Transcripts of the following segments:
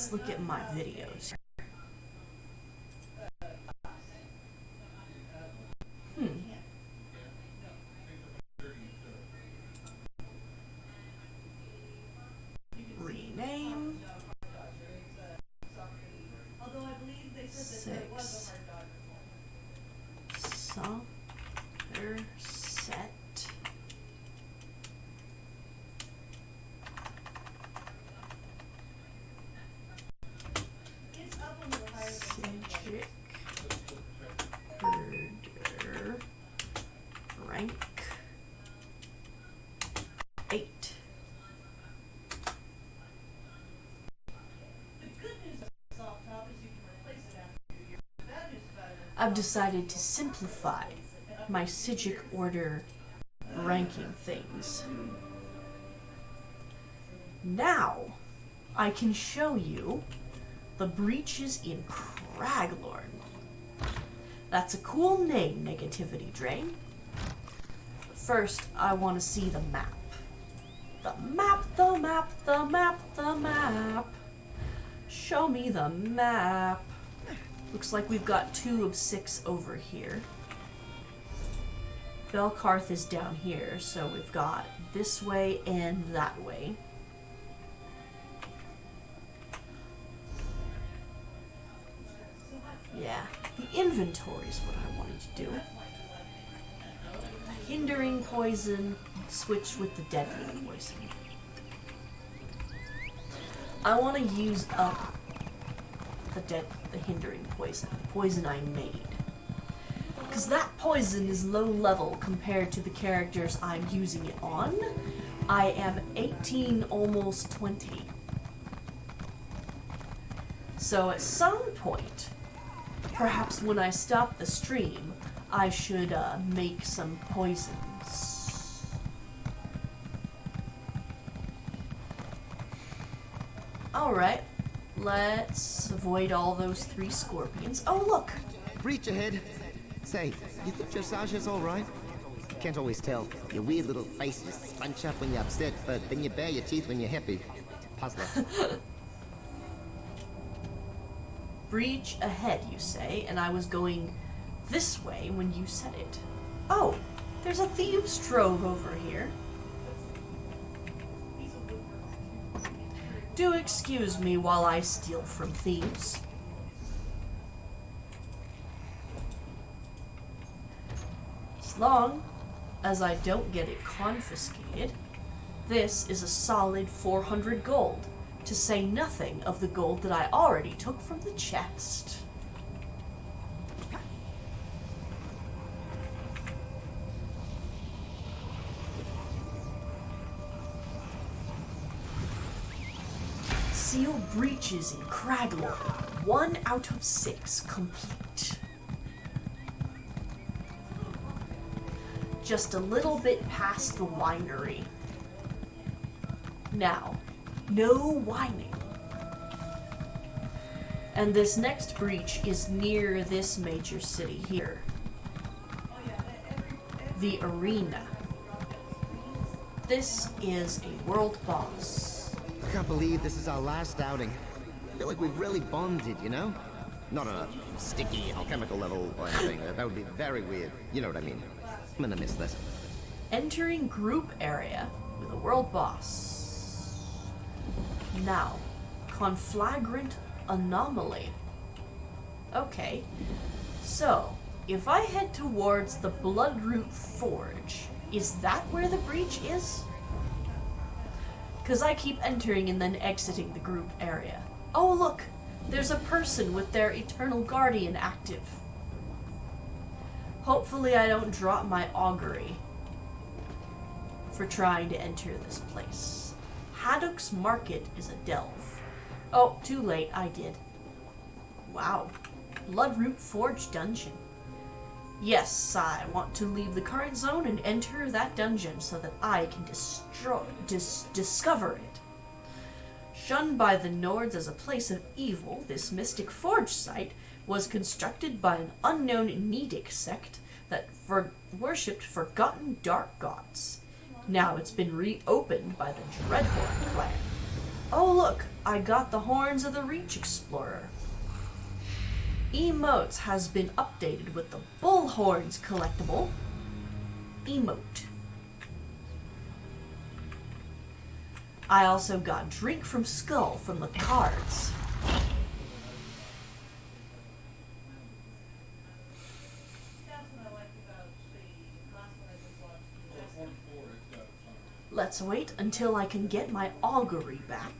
let's look at my videos. Rename. 6. Somerset. Psijic. Herder. Rank. 8. I've decided to simplify my Psijic order ranking things. Now, I can show you the breaches in Craglorn. That's a cool name, Negativity Drain. But first, I want to see the map. The map, the map, the map, the map. Show me the map. Looks like we've got 2 of 6 over here. Belkarth is down here, so we've got this way and that way. Yeah, the inventory is what I wanted to do. The hindering poison, switch with the deadly poison. I want to use up the hindering poison, the poison I made. Because that poison is low level compared to the characters I'm using it on. I am 18, almost 20. So at some point, perhaps when I stop the stream, I should make some poisons. Alright, let's avoid all those 3 scorpions. Oh look! Breach ahead. Say, you think your Sasha's alright? Can't always tell. Your weird little face just bunch up when you're upset, but then you bare your teeth when you're happy. Puzzler. Breach ahead, you say, and I was going this way when you said it. Oh, there's a thieves' trove over here. Do excuse me while I steal from thieves. As long as I don't get it confiscated, this is a solid 400 gold, to say nothing of the gold that I already took from the chest. Sealed breaches in Craglorn. 1 out of 6 complete. Just a little bit past the winery. Now, no whining. And this next breach is near this major city here. The arena. This is a world boss. I can't believe this is our last outing. I feel like we've really bonded, you know? Not on a sticky alchemical level or anything. That would be very weird. You know what I mean. I'm gonna miss this. Entering group area with a world boss. Now, conflagrant anomaly. Okay, so if I head towards the Bloodroot Forge, is that where the breach is? Because I keep entering and then exiting the group area. Oh look, there's a person with their Eternal Guardian active. Hopefully I don't drop my augury for trying to enter this place. Haddock's Market is a delve. Oh, too late, I did. Wow. Bloodroot Forge dungeon. Yes, I want to leave the current zone and enter that dungeon so that I can discover it. Shunned by the Nords as a place of evil, this mystic forge site was constructed by an unknown Nedic sect that worshipped forgotten dark gods. Now it's been reopened by the Dreadhorn clan. Oh look, I got the horns of the Reach Explorer. Emotes has been updated with the Bullhorns collectible. Emote. I also got Drink from Skull from the cards. Let's wait until I can get my augury back.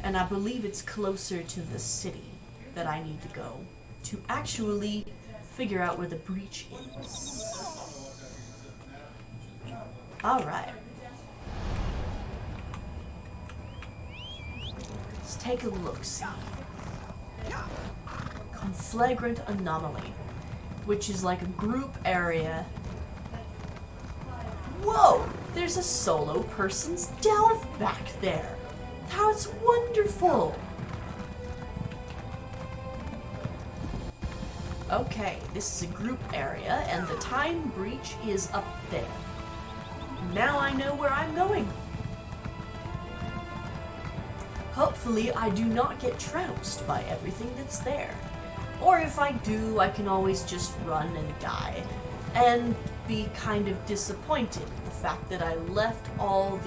And I believe it's closer to the city that I need to go to actually figure out where the breach is. Alright. Let's take a look-see. Conflagrant Anomaly, which is like a group area. Whoa! There's a solo person's delve back there. That's wonderful! Okay, this is a group area, and the time breach is up there. Now I know where I'm going. Hopefully I do not get trounced by everything that's there. Or if I do, I can always just run and die. And be kind of disappointed in the fact that I left all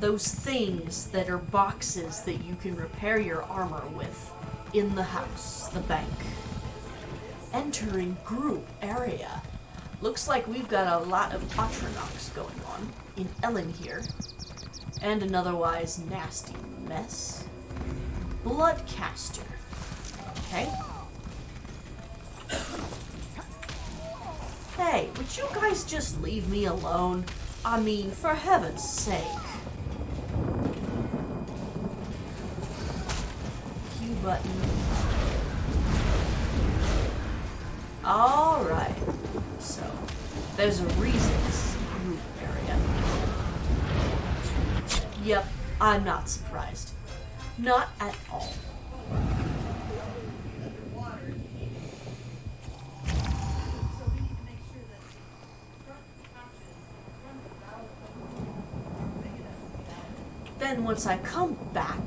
those things that are boxes that you can repair your armor with in the house, the bank. Entering group area. Looks like we've got a lot of Atronox going on in Ellen here. And an otherwise nasty mess. Bloodcaster. Okay. Hey, would you guys just leave me alone? I mean, for heaven's sake. Q button. Alright. So, there's a reason this is a group area. Yep, I'm not surprised. Not at all. Then once I come back,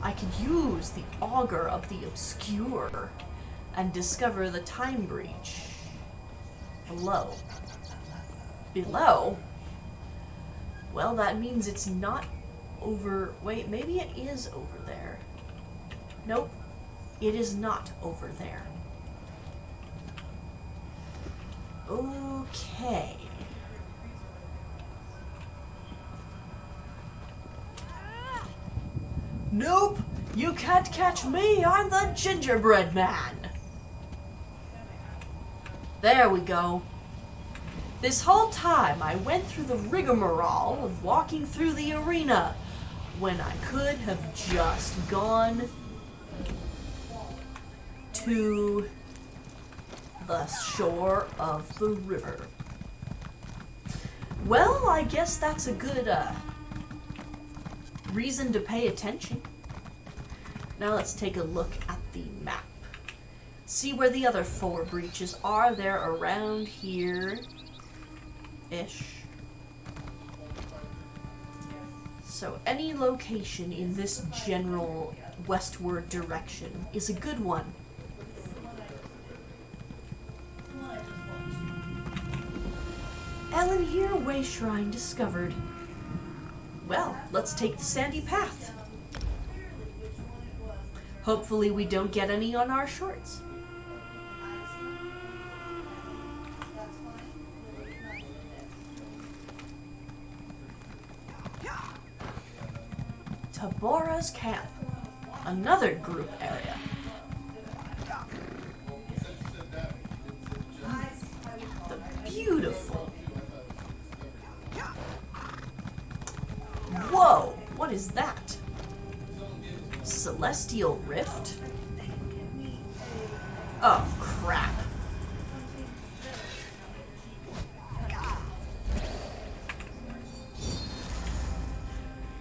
I can use the Augur of the Obscure and discover the time breach below. Below? Well, that means it's not over... Wait, maybe it is over there. Nope, it is not over there. Okay. Nope! You can't catch me! I'm the gingerbread man! There we go. This whole time I went through the rigmarole of walking through the arena when I could have just gone to the shore of the river. Well, I guess that's a good reason to pay attention. Now let's take a look at the map. See where the other 4 breaches are. They're around here-ish. So any location in this general westward direction is a good one. Ellen here, way shrine discovered. Well, let's take the sandy path. Hopefully we don't get any on our shorts. Tabora's Camp, another group area. The beautiful. Whoa, what is that? Celestial Rift? Oh, crap.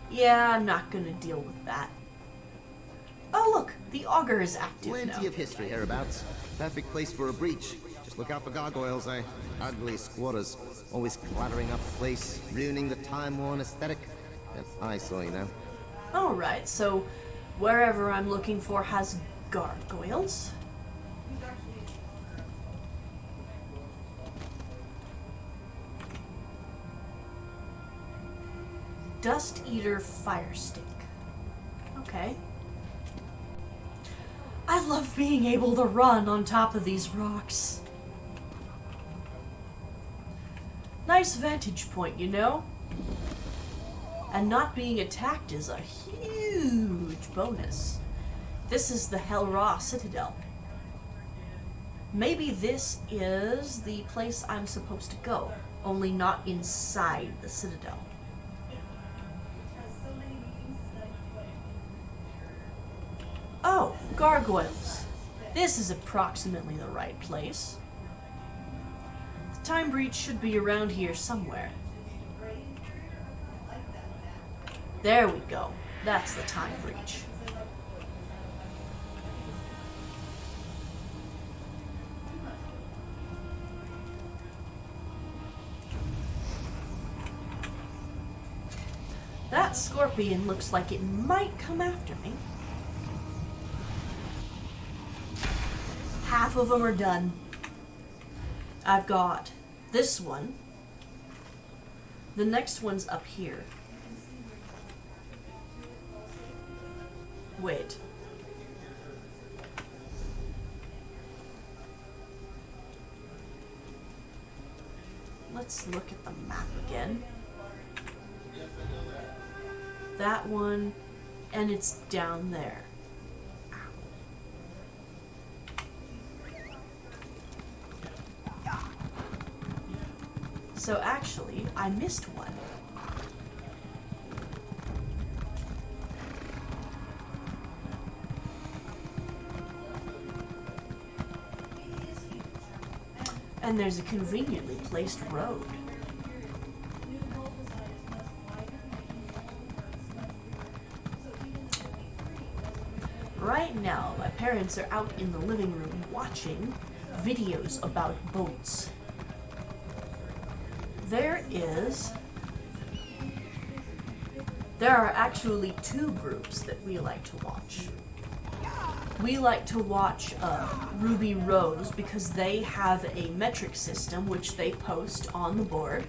Yeah, I'm not gonna deal with that. Oh, look, the auger is active now. Plenty of history hereabouts. Perfect place for a breach. Just Look out for gargoyles, eh? Ugly squatters. Always cluttering up the place, ruining the time-worn aesthetic. An eyesore, you know. Alright, so wherever I'm looking for has gargoyles. Dust Eater Fire Stick. Okay. I love being able to run on top of these rocks. Nice vantage point, you know? And not being attacked is a huge bonus. This is the Hel Ra Citadel. Maybe this is the place I'm supposed to go, only not inside the Citadel. Oh, gargoyles. This is approximately the right place. The time breach should be around here somewhere. There we go. That's the time breach. That scorpion looks like it might come after me. Half of them are done. I've got this one. The next one's up here. Wait. Let's look at the map again. That one, and it's down there. So actually, I missed one. And there's a conveniently placed road. Right now, my parents are out in the living room watching videos about boats. There are actually two groups that we like to watch. We like to watch Ruby Rose because they have a metric system which they post on the board,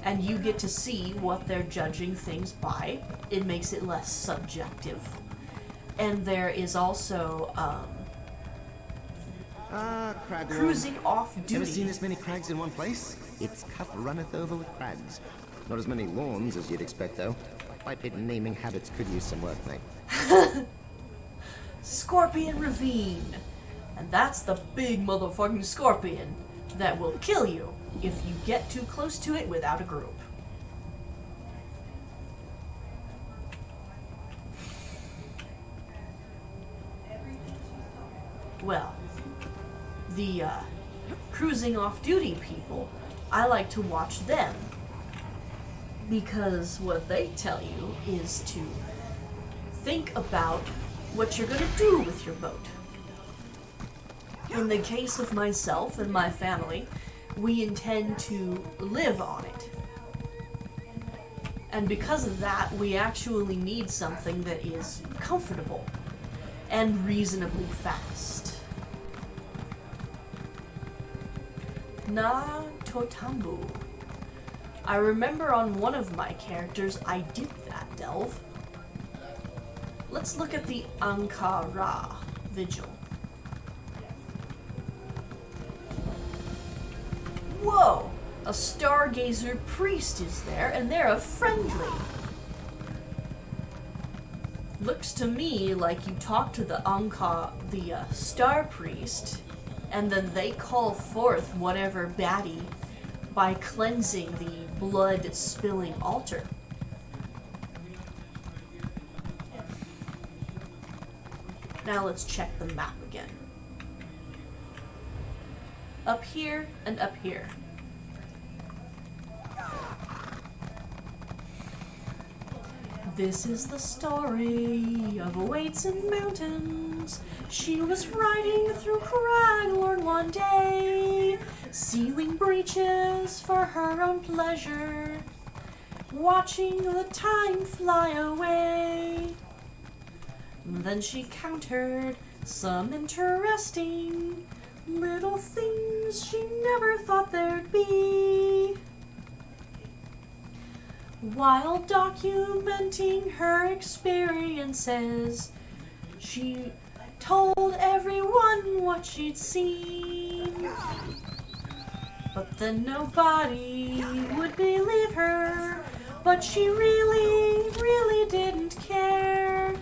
and you get to see what they're judging things by. It makes it less subjective. And there is also crag cruising off duty. Ever seen this many crags in one place? Its cup runneth over with crags. Not as many lawns as you'd expect, though. Biped naming habits could use some work, mate. Scorpion Ravine. And that's the big motherfucking scorpion that will kill you if you get too close to it without a group. Well, the cruising off-duty people, I like to watch them because what they tell you is to think about what you're going to do with your boat. In the case of myself and my family, we intend to live on it. And because of that, we actually need something that is comfortable and reasonably fast. Na Totambu. I remember on one of my characters I did that delve. Let's look at the Ankara Vigil. Whoa! A Stargazer priest is there, and they're a friendly. Looks to me like you talk to the Star Priest, and then they call forth whatever baddie by cleansing the blood-spilling altar. Now let's check the map again. Up here and up here. This is the story of a Waits-In-Mountains. She was riding through Craglorn one day, sealing breeches for her own pleasure, watching the time fly away. Then she countered some interesting little things she never thought there'd be. While documenting her experiences, she told everyone what she'd seen. But then nobody would believe her, but she really didn't care.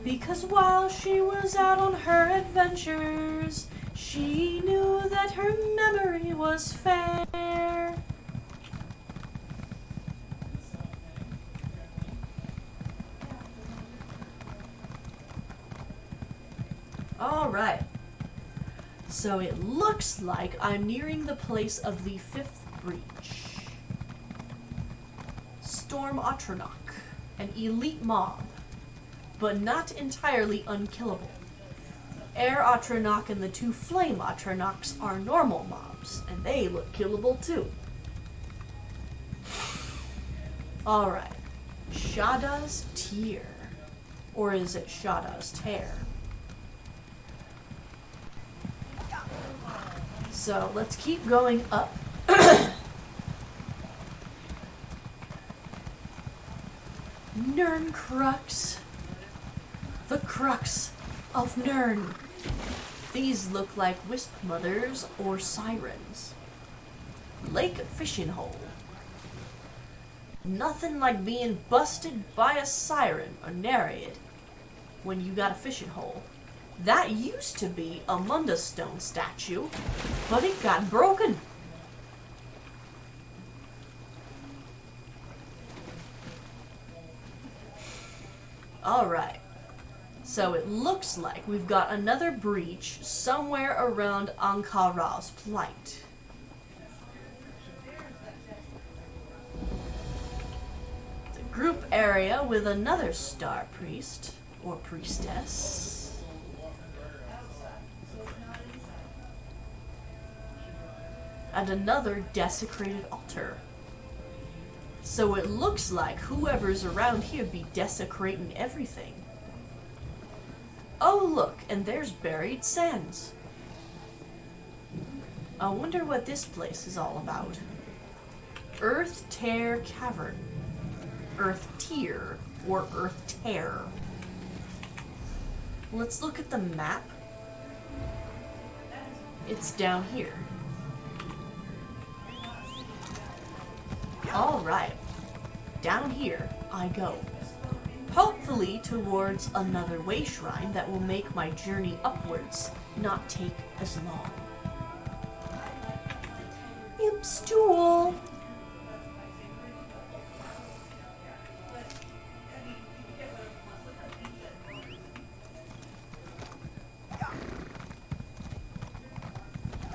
Because while she was out on her adventures, she knew that her memory was fair. Alright, so it looks like I'm nearing the place of the 5th breach. Storm Atronach, an elite mob, but not entirely unkillable. Air Atronach and the 2 Flame Atronachs are normal mobs, and they look killable too. Alright, Shada's Tear. Or is it Shada's Tear? So let's keep going up. Nern Crux. The Crux of Nern. These look like wisp mothers or sirens. Lake Fishing Hole. Nothing like being busted by a siren or narrated when you got a fishing hole. That used to be a Mundus Stone statue, but it got broken. Alright, so it looks like we've got another breach somewhere around Ankara's plight. The group area with another star priest or priestess. And another desecrated altar. So it looks like whoever's around here be desecrating everything. Oh look, and there's buried sands. I wonder what this place is all about. Earth Tear Cavern. Earth Tear, or Earth Tear. Let's look at the map. It's down here. Alright, down here I go. Hopefully towards another way shrine that will make my journey upwards not take as long. Imp stool!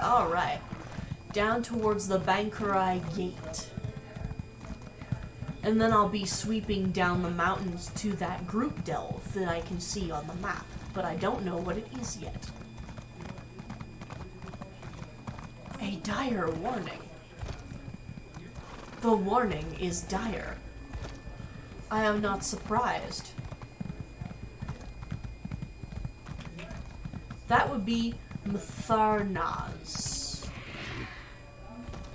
Alright, down towards the Bankurai Gate. And then I'll be sweeping down the mountains to that group delve that I can see on the map, but I don't know what it is yet. A dire warning. The warning is dire. I am not surprised. That would be Mtharnaz.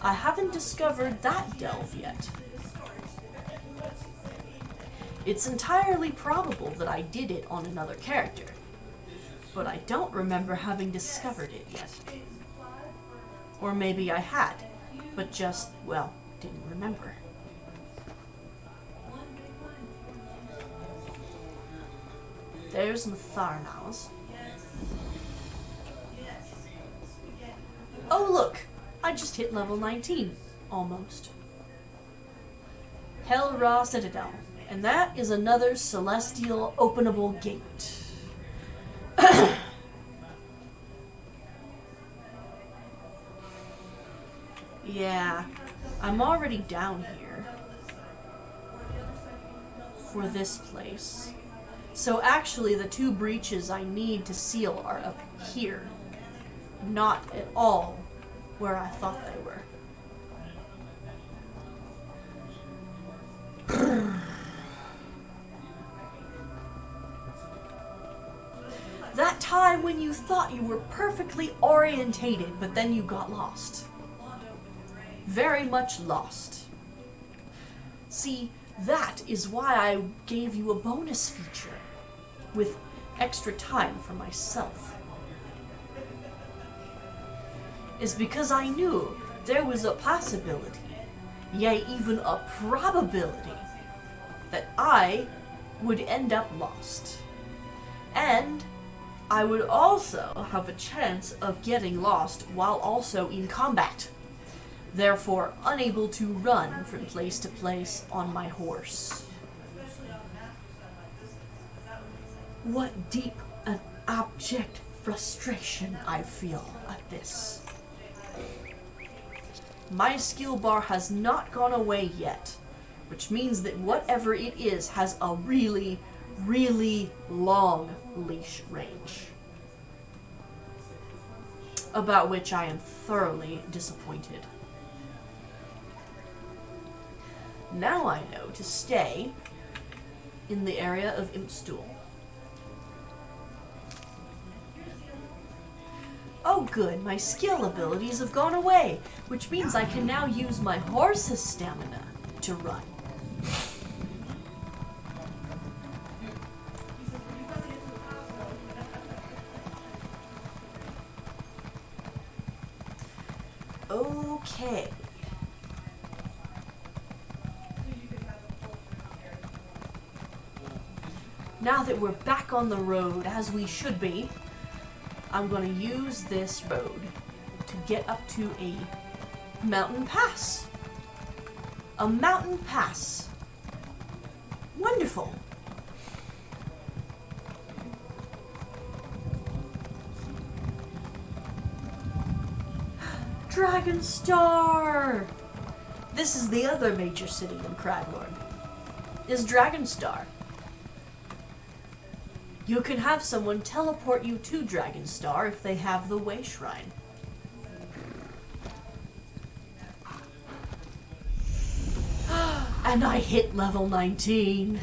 I haven't discovered that delve yet. It's entirely probable that I did it on another character, but I don't remember having discovered it yet. Or maybe I had, but just, well, didn't remember. There's Mtharnaz. Oh look! I just hit level 19. Almost. Hel-Ra Citadel. And that is another celestial openable gate. Yeah, I'm already down here. for this place. So actually the two breaches I need to seal are up here. Not at all where I thought they were. That time when you thought you were perfectly orientated, but then you got lost. Very much lost. See, that is why I gave you a bonus feature with extra time for myself. Is because I knew there was a possibility, yea, even a probability, that I would end up lost. And I would also have a chance of getting lost while also in combat, therefore unable to run from place to place on my horse. What deep and abject frustration I feel at this. My skill bar has not gone away yet, which means that whatever it is has a really, really long leash range, about which I am thoroughly disappointed. Now I know to stay in the area of Imstool. Oh good, my skill abilities have gone away, which means I can now use my horse's stamina to run. Okay. Now that we're back on the road, as we should be, I'm going to use this road to get up to a mountain pass. A mountain pass. Wonderful. Dragonstar! This is the other major city in Craglorn, is Dragonstar. You can have someone teleport you to Dragonstar if they have the Way Shrine. And I hit level 19.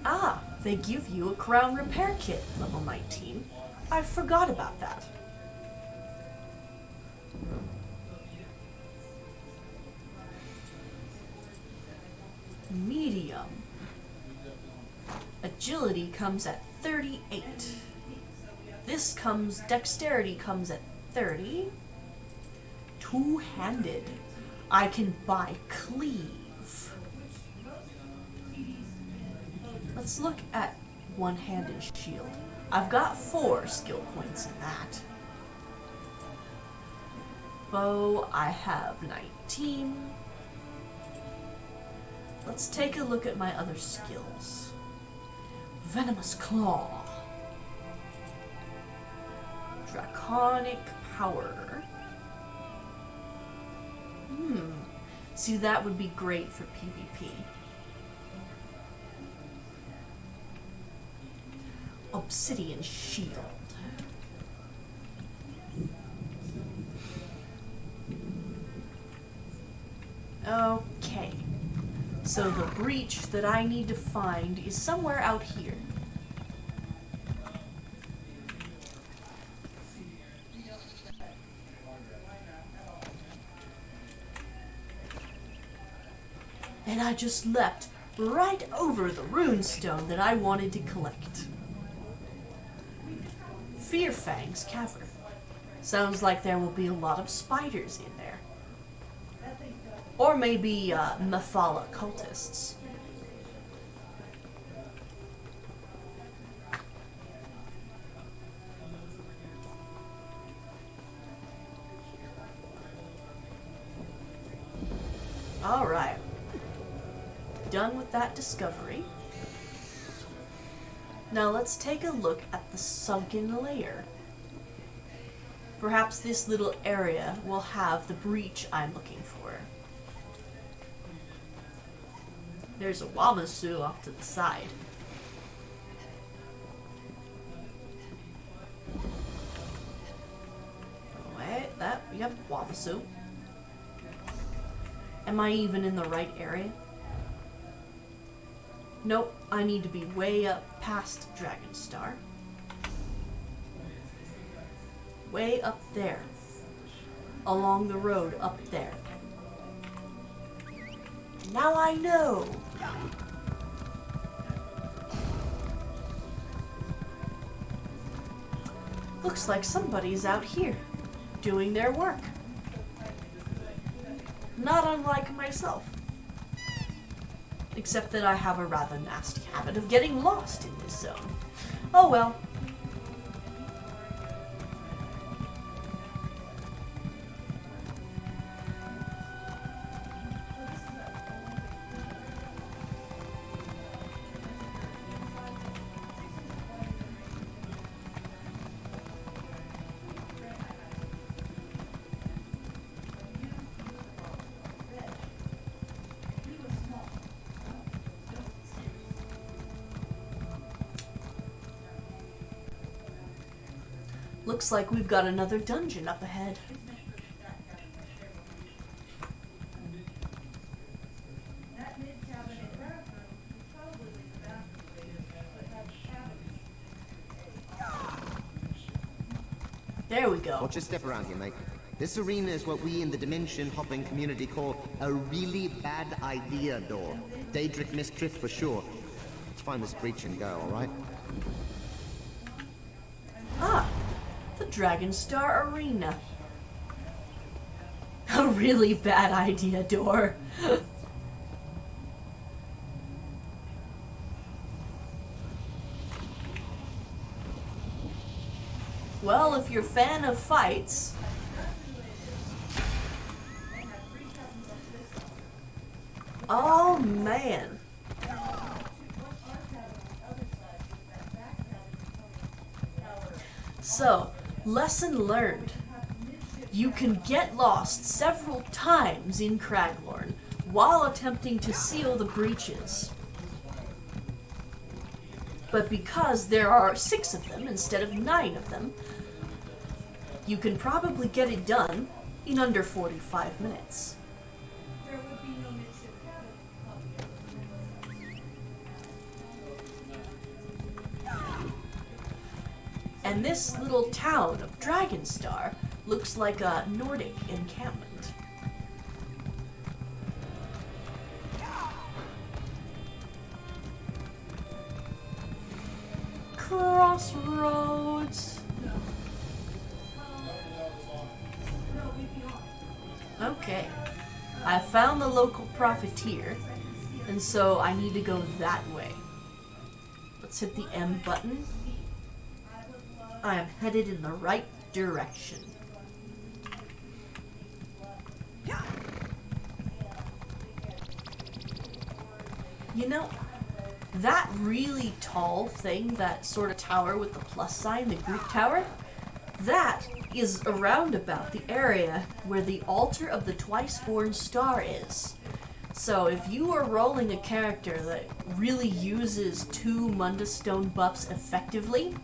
Ah, they give you a crown repair kit, level 19. I forgot about that. Medium. Agility comes at 38. Dexterity comes at 30. Two-handed. I can buy cleave. Let's look at one-handed shield. I've got 4 skill points in that. Bow, I have 19. Let's take a look at my other skills. Venomous Claw. Draconic Power. See, that would be great for PvP. Obsidian Shield. Okay. So the breach that I need to find is somewhere out here. And I just leapt right over the runestone that I wanted to collect. Fearfang's Cavern. Sounds like there will be a lot of spiders in there. Or maybe Mephala cultists. Alright. Done with that discovery. Now let's take a look at the sunken lair. Perhaps this little area will have the breach I'm looking for. There's a Wamasu off to the side. Wait, yep, Wamasu. Am I even in the right area? Nope, I need to be way up past Dragonstar. Way up there. Along the road up there. Now I know! Looks like somebody's out here, doing their work. Not unlike myself. Except that I have a rather nasty habit of getting lost in this zone. Oh well. Looks like we've got another dungeon up ahead. There we go. Watch your step around here, mate. This arena is what we in the dimension hopping community call a really bad idea door. Daedric misdrift for sure. Let's find this breach and go, alright? Ah, the Dragonstar Arena. A really bad idea door. Well, if you're a fan of fights... Oh, man. So, lesson learned. You can get lost several times in Craglorn while attempting to seal the breaches. But because there are 6 of them instead of 9 of them, you can probably get it done in under 45 minutes. And this little town of Dragonstar looks like a Nordic encampment. Crossroads. Okay. I found the local profiteer, and so I need to go that way. Let's hit the M button. I am headed in the right direction. You know, that really tall thing, that sort of tower with the plus sign, the group tower, that is around about the area where the altar of the twice-born star is. So if you are rolling a character that really uses 2 Mundus Stone buffs effectively,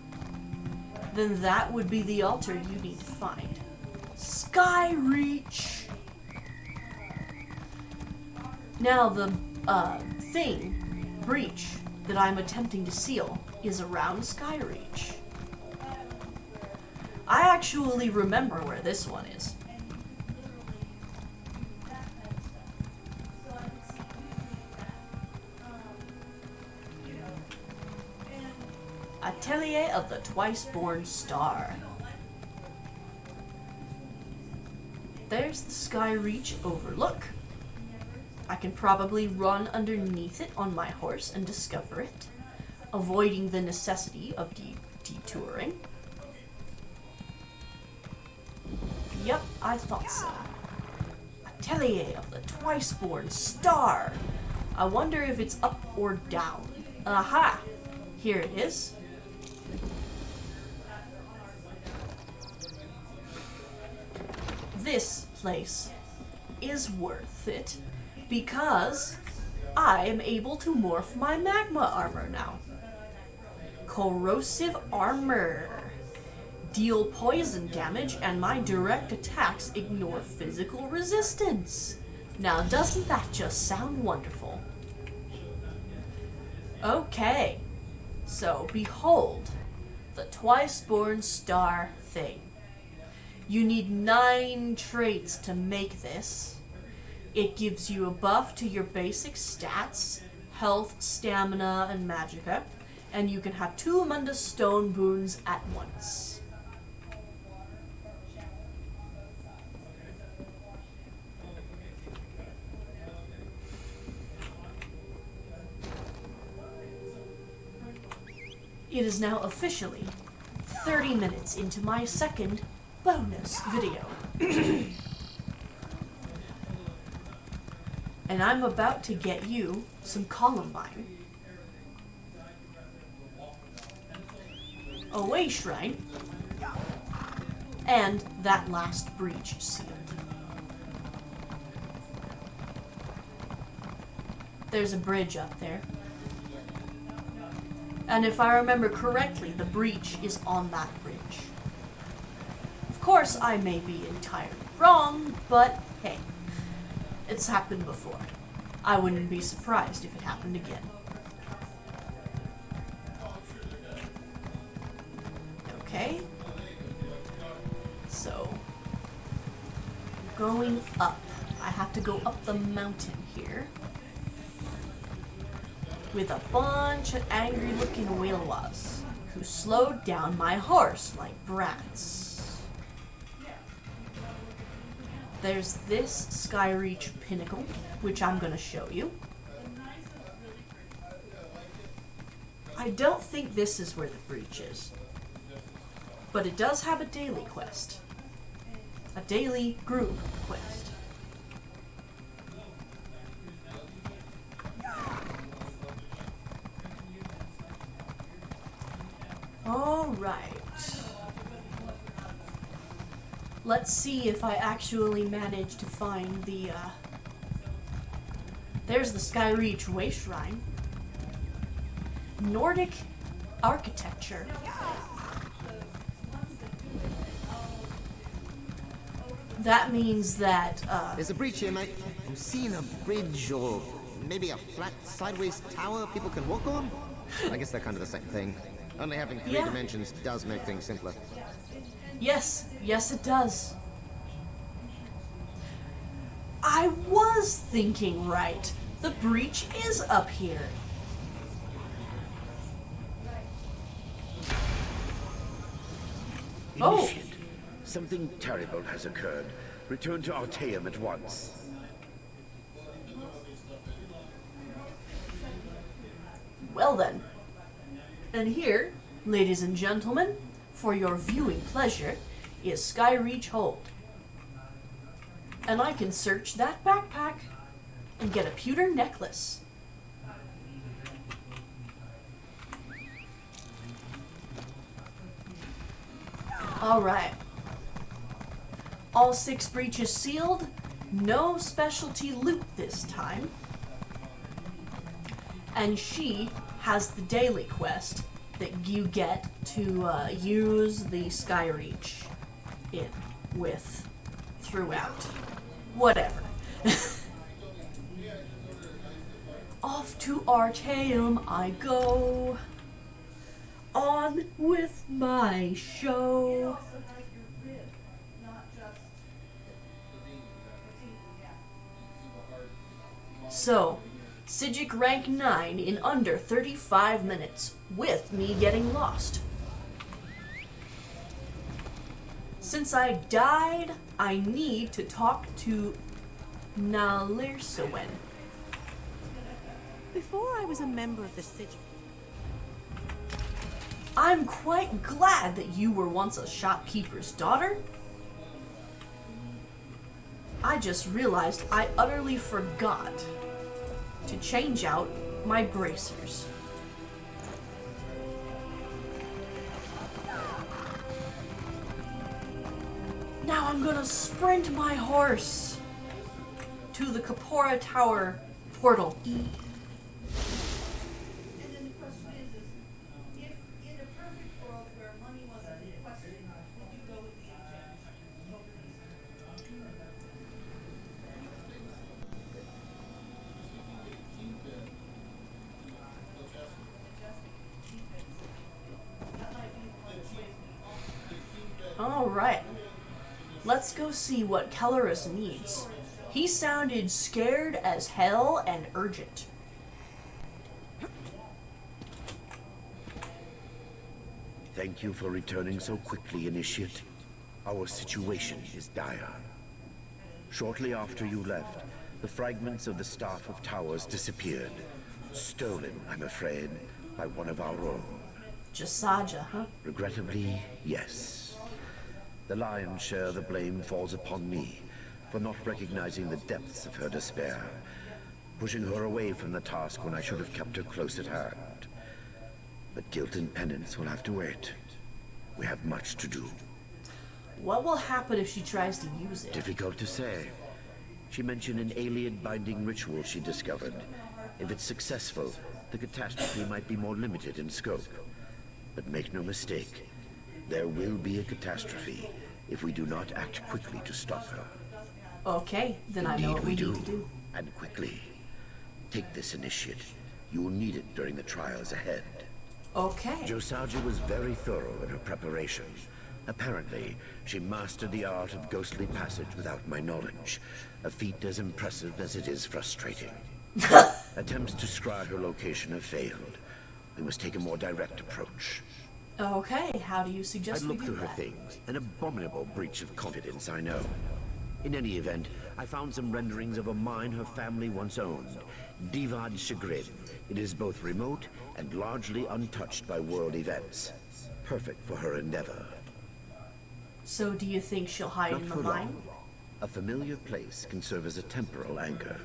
then that would be the altar you need to find. Skyreach! Now the breach that I'm attempting to seal is around Skyreach. I actually remember where this one is. Atelier of the Twice-Born Star. There's the Skyreach overlook. I can probably run underneath it on my horse and discover it, avoiding the necessity of detouring. Yep, I thought so. Atelier of the Twice-Born Star. I wonder if it's up or down. Aha! Here it is. this place is worth it because I am able to morph my magma armor now. Corrosive armor. Deal poison damage and my direct attacks ignore physical resistance. Now doesn't that just sound wonderful? Okay, so behold the twice-born star thing. You need 9 traits to make this. It gives you a buff to your basic stats, health, stamina, and magicka, and you can have 2 Mundus Stone boons at once. It is now officially 30 minutes into my second bonus video. And I'm about to get you some Columbine. A way shrine. And that last breach sealed. There's a bridge up there. And if I remember correctly, the breach is on that bridge. Of course, I may be entirely wrong, but hey, it's happened before. I wouldn't be surprised if it happened again. Okay. So, going up. I have to go up the mountain here. With a bunch of angry-looking Wheelwas who slowed down my horse like brats. There's this Skyreach pinnacle, which I'm gonna show you. I don't think this is where the breach is, but it does have a daily quest. A daily group quest. Alright. Let's see if I actually manage to find the, There's the Skyreach Way Shrine. Nordic architecture. That means that, There's a breach here, mate. I'm seeing a bridge or maybe a flat sideways tower people can walk on. I guess they're kind of the same thing. Only having 3 dimensions does make things simpler. Yes, it does. I was thinking right. The breach is up here. Initiate. Something terrible has occurred. Return to Artaeum at once. Well then. And here, ladies and gentlemen, for your viewing pleasure, is Skyreach Hold. And I can search that backpack and get a pewter necklace. Alright. All 6 breaches sealed. No specialty loot this time. And she has the daily quest that you get to use the Skyreach in with throughout. Whatever. Off to Artaeum I go. On with my show. So, Psijic rank 9 in under 35 minutes, with me getting lost. Since I died, I need to talk to Nalirsawen. Before I was a member of the Psijic. I'm quite glad that you were once a shopkeeper's daughter. I just realized I utterly forgot to change out my bracers. Now I'm I'm gonna sprint my horse to the Kapora Tower portal. Alright. Let's go see what Kellerus needs. He sounded scared as hell and urgent. Thank you for returning so quickly, Initiate. Our situation is dire. Shortly after you left, the fragments of the Staff of Towers disappeared. Stolen, I'm afraid, by one of our own. Jasaja, huh? Regrettably, yes. The lion's share of the blame falls upon me for not recognizing the depths of her despair, pushing her away from the task when I should have kept her close at hand. But guilt and penance will have to wait. We have much to do. What will happen if she tries to use it? Difficult to say. She mentioned an alien binding ritual she discovered. If it's successful, the catastrophe might be more limited in scope. But make no mistake, there will be a catastrophe if we do not act quickly to stop her. Okay, then I know what we need to do. And quickly. Take this, Initiate. You will need it during the trials ahead. Okay. Josaja was very thorough in her preparation. Apparently, she mastered the art of ghostly passage without my knowledge, a feat as impressive as it is frustrating. Attempts to scry her location have failed. We must take a more direct approach. Okay, how do you suggest I'd we look do through her that? things. An abominable breach of confidence, I know. In any event, I found some renderings of a mine her family once owned. Divad Chagrin. It is both remote and largely untouched by world events. Perfect for her endeavor. So do you think she'll hide Not in the for mine? long. A familiar place can serve as a temporal anchor.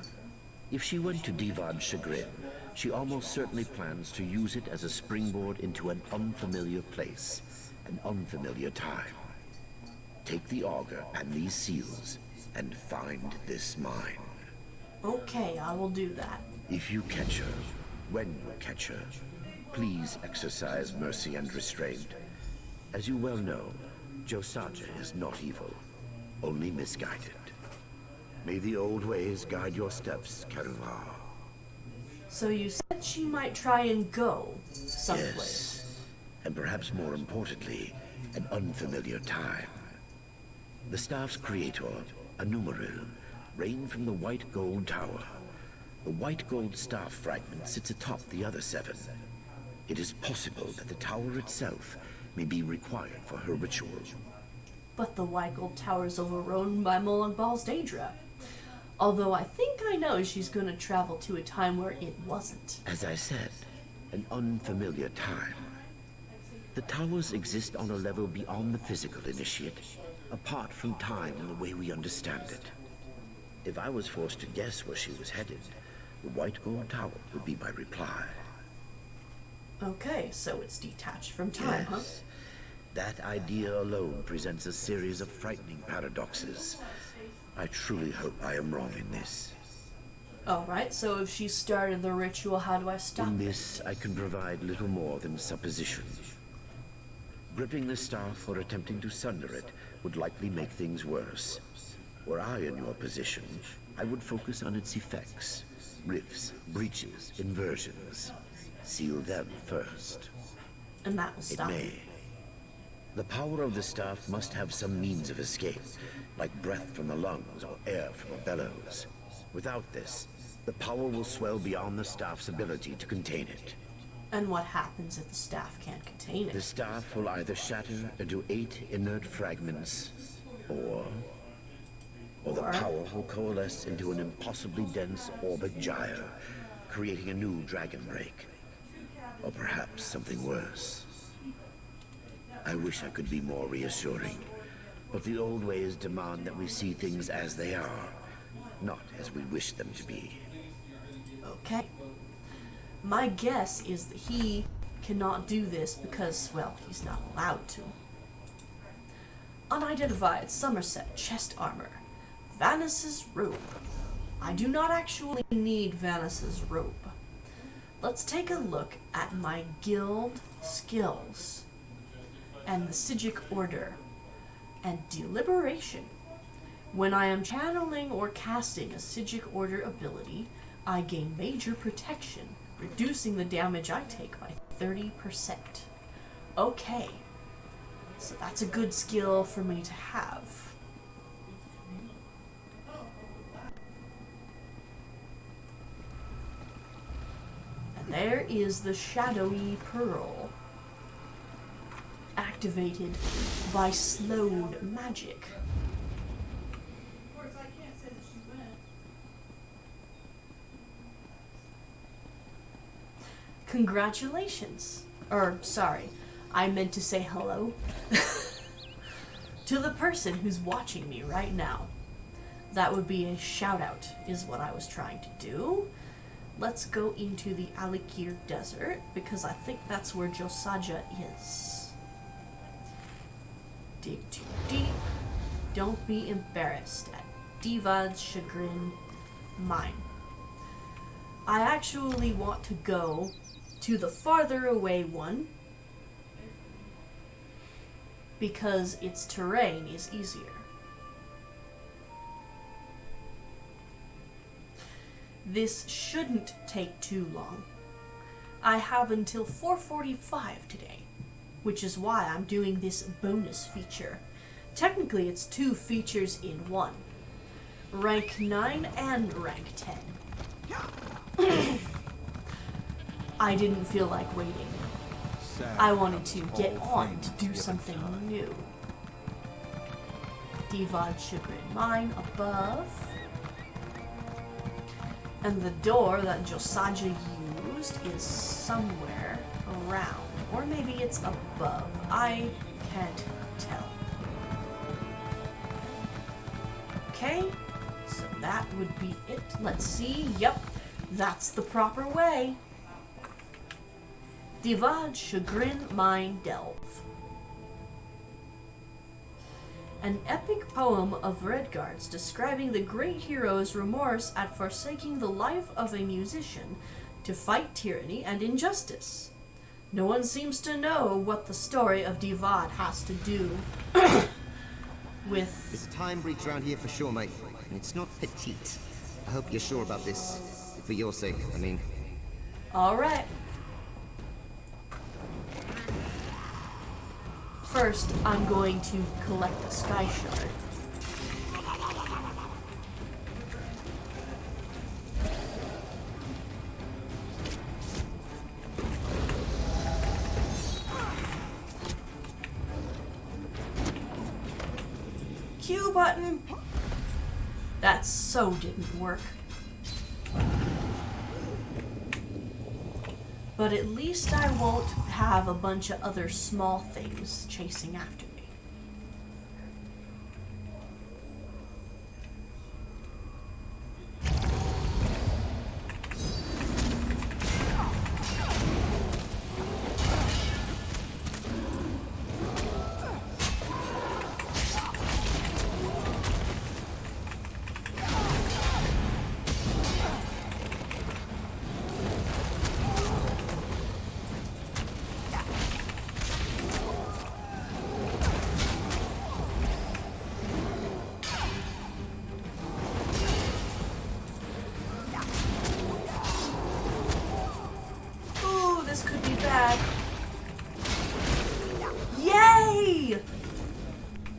If she went to Divad Chagrin, she almost certainly plans to use it as a springboard into an unfamiliar place, an unfamiliar time. Take the auger and these seals, and find this mine. Okay, I will do that. If you catch her, when you catch her, please exercise mercy and restraint. As you well know, Josaja is not evil, only misguided. May the old ways guide your steps, Karuvar. So you said she might try and go someplace. Yes, and perhaps more importantly, an unfamiliar time. The staff's creator, Anumaril, reigned from the White Gold Tower. The White Gold staff fragment sits atop the other 7. It is possible that the tower itself may be required for her ritual. But the White Gold Tower is overrun by Molongbal's Daedra. Although I think I know she's gonna travel to a time where it wasn't. As I said, an unfamiliar time. The towers exist on a level beyond the physical, Initiate, apart from time in the way we understand it. If I was forced to guess where she was headed, the White Gold Tower would be my reply. Okay, so it's detached from time, huh? Yes. That idea alone presents a series of frightening paradoxes. I truly hope I am wrong in this. Alright, so if she started the ritual, how do I stop In it? this, I can provide little more than supposition. Gripping the staff or attempting to sunder it would likely make things worse. Were I in your position, I would focus on its effects. Rifts, breaches, inversions. Seal them first. And that will It stop may. it. The power of the staff must have some means of escape, like breath from the lungs or air from a bellows. Without this, the power will swell beyond the staff's ability to contain it. And what happens if the staff can't contain The it? staff will either shatter into 8 inert fragments, or the Or? power will coalesce into an impossibly dense orbit gyre, creating a new dragon break. Or perhaps something worse. I wish I could be more reassuring, but the old ways demand that we see things as they are, not as we wish them to be. Okay. My guess is that he cannot do this because, well, he's not allowed to. Unidentified Somerset chest armor. Vanessa's robe. I do not actually need Vanessa's robe. Let's take a look at my guild skills and the Psijic order and deliberation. When I am channeling or casting a Psijic order ability, I gain major protection, reducing the damage I take by 30%. Okay, so that's a good skill for me to have. And there is the shadowy pearl, activated by slowed magic. Congratulations. Or, sorry, I meant to say hello. To the person who's watching me right now. That would be a shout out, is what I was trying to do. Let's go into the Alikir Desert, because I think that's where Josaja is. Dig too deep. Don't be embarrassed at Divad's chagrin. Mine. I actually want to go to the farther away one because its terrain is easier. This shouldn't take too long. I have until 4:45 today, which is why I'm doing this bonus feature. Technically, it's 2 features in one. Rank 9 and rank 10. I didn't feel like waiting. I wanted to get on to do something new. Divad chagrin mine above. And the door that Josaja used is somewhere around. Or maybe it's above. I can't tell. Okay, so that would be it. Let's see. Yep, that's the proper way. Divad chagrin mine delve. An epic poem of Redguard's describing the great hero's remorse at forsaking the life of a musician to fight tyranny and injustice. No one seems to know what the story of Divad has to do with... There's a time breach around here for sure, mate. And it's not petite. I hope you're sure about this. For your sake, I mean. Alright. First, I'm going to collect the Sky Shard. Q button! That so didn't work. But at least I won't have a bunch of other small things chasing after me. Yay!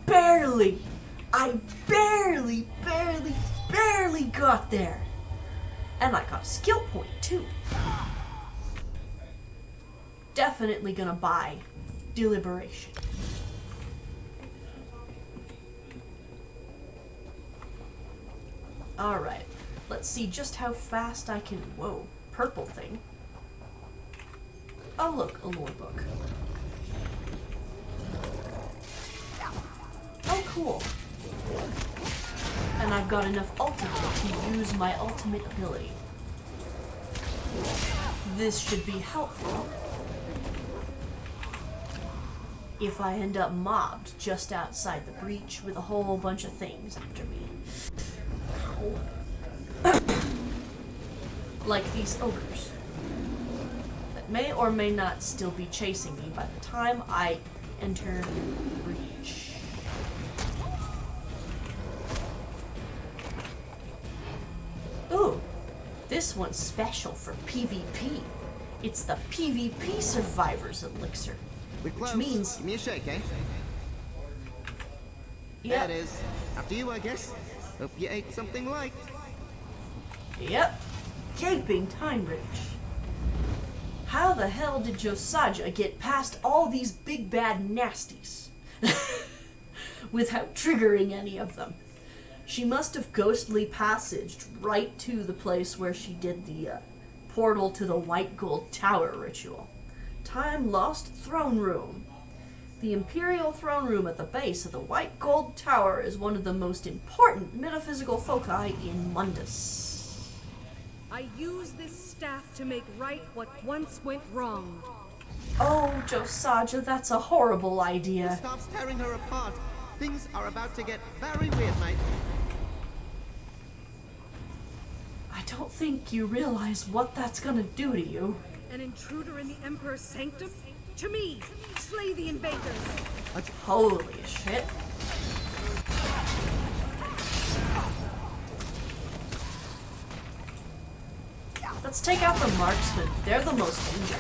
Barely! I barely got there. And I got a skill point too. Definitely gonna buy Deliberation. Alright, let's see just how fast I can... Whoa, purple thing. Oh look, a lore book. Oh cool. And I've got enough ultimate to use my ultimate ability. This should be helpful. if I end up mobbed just outside the breach with a whole bunch of things after me. Like these ogres that may or may not still be chasing me by the time I enter the breach. Ooh, this one's special for PvP. It's the PvP Survivor's Elixir. We're close. Which means... Give me a shake, eh? Yep. There it is. After you, I guess. Hope you ate something light. Yep. Gaping Time Bridge. How the hell did Josaja get past all these big bad nasties without triggering any of them? She must have ghostly passaged right to the place where she did the portal to the White Gold Tower ritual. Time Lost Throne Room. The Imperial Throne Room at the base of the White Gold Tower is one of the most important metaphysical foci in Mundus. I use this staff to make right what once went wrong. Oh, Josaja, that's a horrible idea. Stop tearing her apart. Things are about to get very weird, mate. I don't think you realize what that's gonna do to you. An intruder in the Emperor's sanctum? To me! Slay the invaders! Holy shit. Let's take out the marksmen. They're the most dangerous.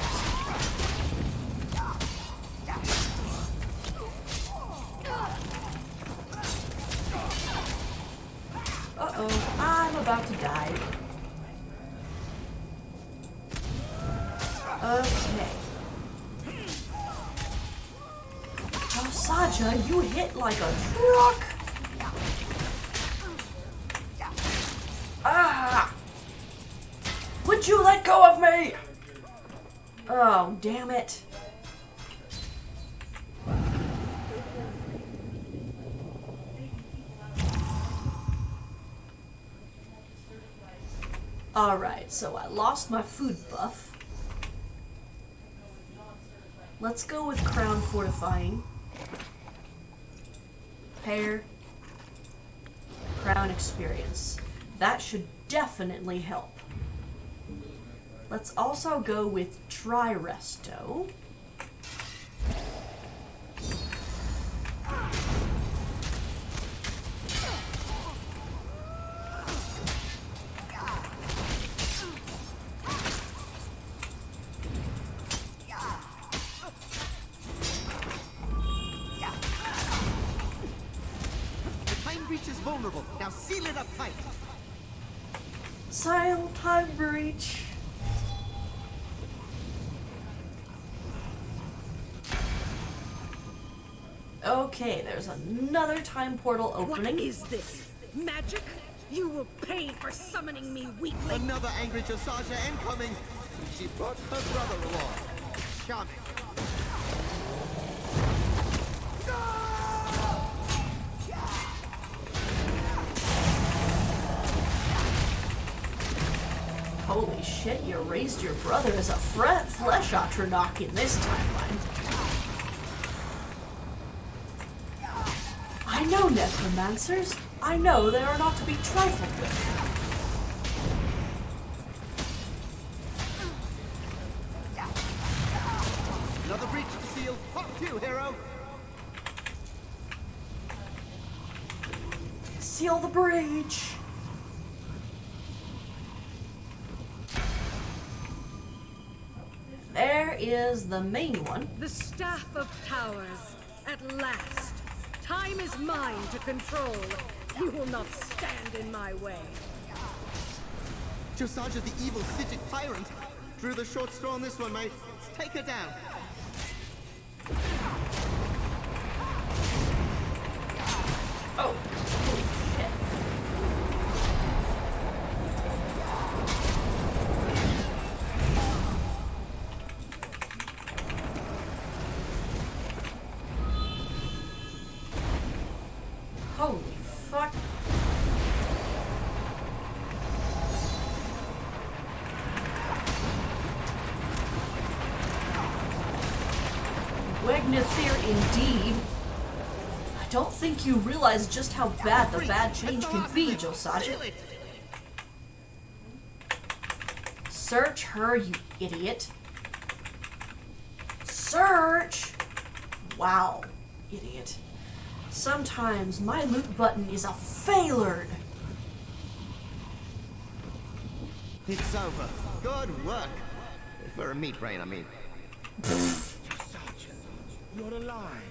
Uh-oh, I'm about to die. Okay. Oh, Saja, you hit like a truck! Ah! Would you let go of me? Oh, damn it. Alright, so I lost my food buff. Let's go with Crown Fortifying. Pair. Crown Experience. That should definitely help. Let's also go with Try Resto. The time breach is vulnerable. Now seal it up tight. Silent Time Breach. Okay, there's another time portal opening. What is this? Magic? You will pay for summoning me, weakling! Another angry Josaja incoming. She brought her brother along. Charming. Holy shit, you raised your brother as a flesh Atronach in this timeline. I know necromancers. I know they are not to be trifled with. Another breach sealed. Fuck you, hero. Seal the breach. There is the main one. The Staff of Powers, at last. Time is mine to control. You will not stand in my way. Josaja, the evil Psijic tyrant. Drew the short straw on this one, mate. Let's take her down. Oh, holy shit. Holy fuck. Nefer indeed. I don't think you realize just how bad the bad change can be, Josiah. Search her, you idiot. Search! Wow, idiot. Sometimes my loot button is a failure. It's over. Good work. For a meat brain, I mean. Sergeant, you're alive.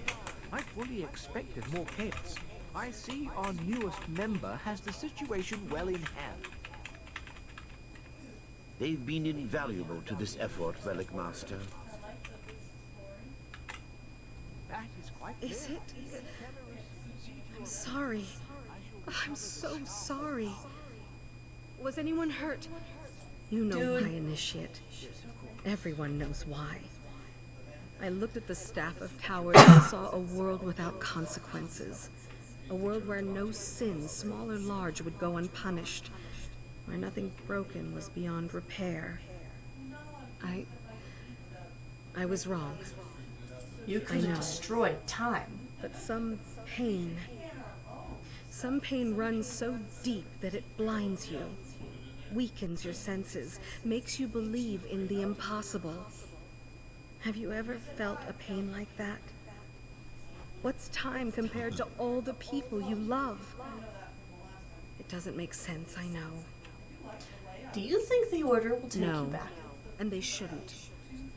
I fully expected more chaos. I see our newest member has the situation well in hand. They've been invaluable to this effort, Relic Master. That is quite Is it? I'm sorry. I'm so sorry. Was anyone hurt? You know Dude. why, Initiate. Everyone knows why. I looked at the staff of towers and saw a world without consequences. A world where no sin, small or large, would go unpunished. Where nothing broken was beyond repair. I was wrong. You could I have know. destroyed time. But some pain runs so deep that it blinds you, weakens your senses, makes you believe in the impossible. Have you ever felt a pain like that? What's time compared to all the people you love? It doesn't make sense, I know. Do you think the Order will take No, you back? and they shouldn't.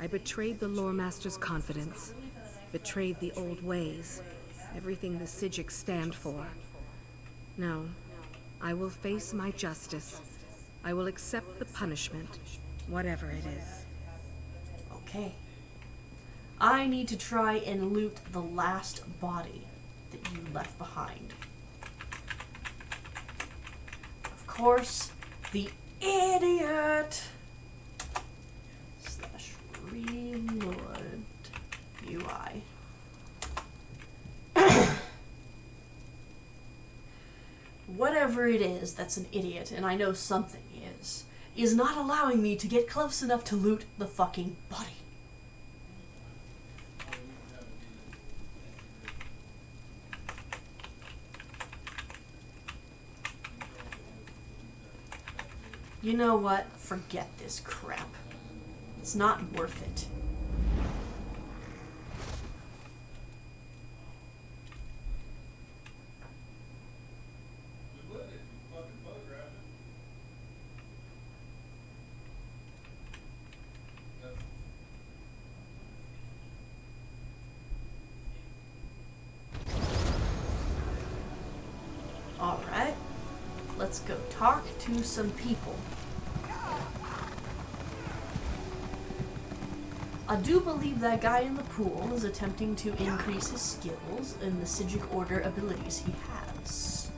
I betrayed the Lore Master's confidence, betrayed the old ways, everything the Psijic stand for. No, I will face my justice. I will accept the punishment, whatever it is. Okay. I need to try and loot the last body that you left behind. Of course, the idiot / reload UI. Whatever it is that's an idiot, and I know something is not allowing me to get close enough to loot the fucking body. You know what? Forget this crap. It's not worth it. Alright, let's go talk to some people. I do believe that guy in the pool is attempting to increase his skills and the Psijic Order abilities he has.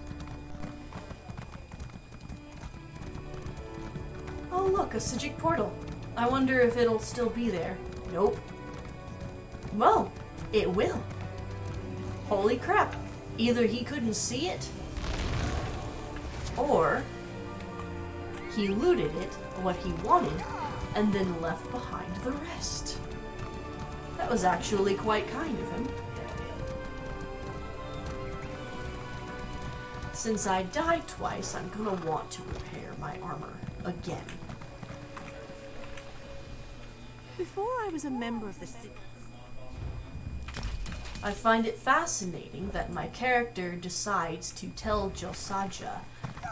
Oh look, a Psijic portal. I wonder if it'll still be there. Nope. Well, it will. Holy crap. Either he couldn't see it, or he looted it, what he wanted, and then left behind the rest. That was actually quite kind of him. Since I died twice, I'm gonna want to repair my armor again. Before I was a member of the city. I find it fascinating that my character decides to tell Josiah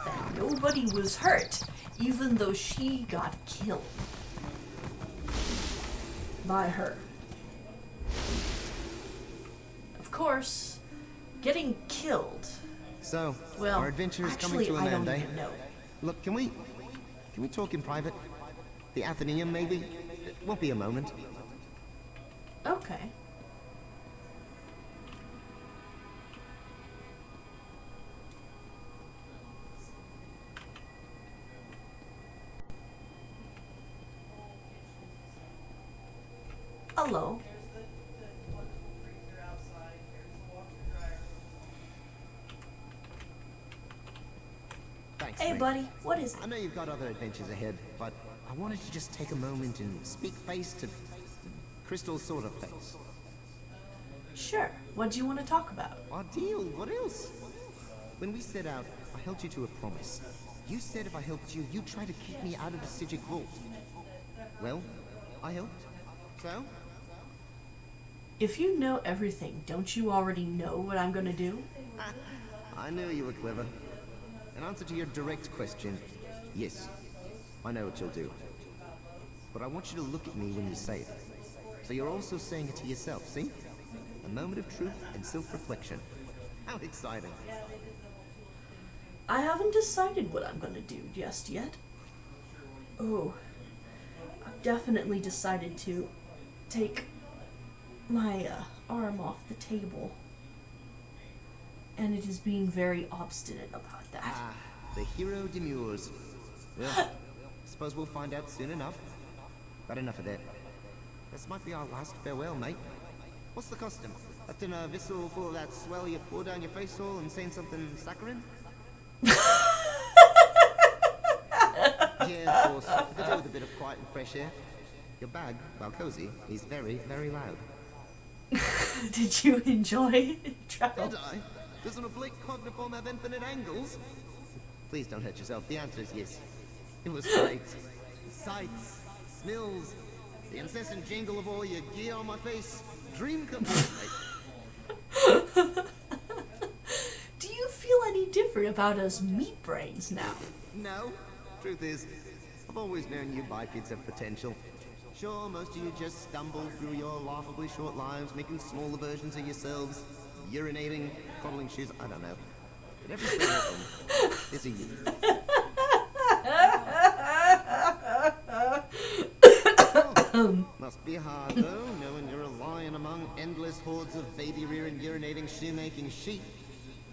that nobody was hurt, even though she got killed by her. Of course, getting killed. So, Well, our adventure is coming actually, to an I end, don't eh? even know. Look, can we talk in private? The Athenaeum, maybe? It won't be a moment. Okay. Hello. Thanks, Hey, mate. buddy. What is I it? know you've got other adventures ahead, but I wanted to just take a moment and speak face to Crystal's sort of face. Sure. What do you want to talk about? Our deal, what else? When we set out, I held you to a promise. You said if I helped you, you'd try to keep me out of the Psijic vault. Well, I helped. So? If you know everything, don't you already know what I'm gonna do? I knew you were clever. In answer to your direct question, yes, I know what you'll do. But I want you to look at me when you say it. So you're also saying it to yourself, see? A moment of truth and self-reflection. How exciting. I haven't decided what I'm gonna do just yet. Oh, I've definitely decided to take my arm off the table. And it is being very obstinate about that. Ah, the hero demurs. Well, suppose we'll find out soon enough. But enough of that. This might be our last farewell, mate. What's the custom? Lifting a vessel full of that swell you pour down your face hole and saying something saccharine? Yeah, of course. We could do with a bit of quiet and fresh air. Your bag, while cozy, is very, very loud. Did you enjoy travel? Did I? Does an oblique cogniform have infinite angles? Please don't hurt yourself. The answer is yes. It was great. The sights, smells, the incessant jingle of all your gear on my face. Dream come true, mate. Do you feel any different about us meat brains now? No. Truth is, I've always known you bipeds have potential. Sure, most of you just stumble through your laughably short lives, making smaller versions of yourselves, urinating, coddling shoes, I don't know. But every so often, there's a you. Oh, must be hard, though, knowing you're a lion among endless hordes of baby-rearing, urinating, shoemaking sheep.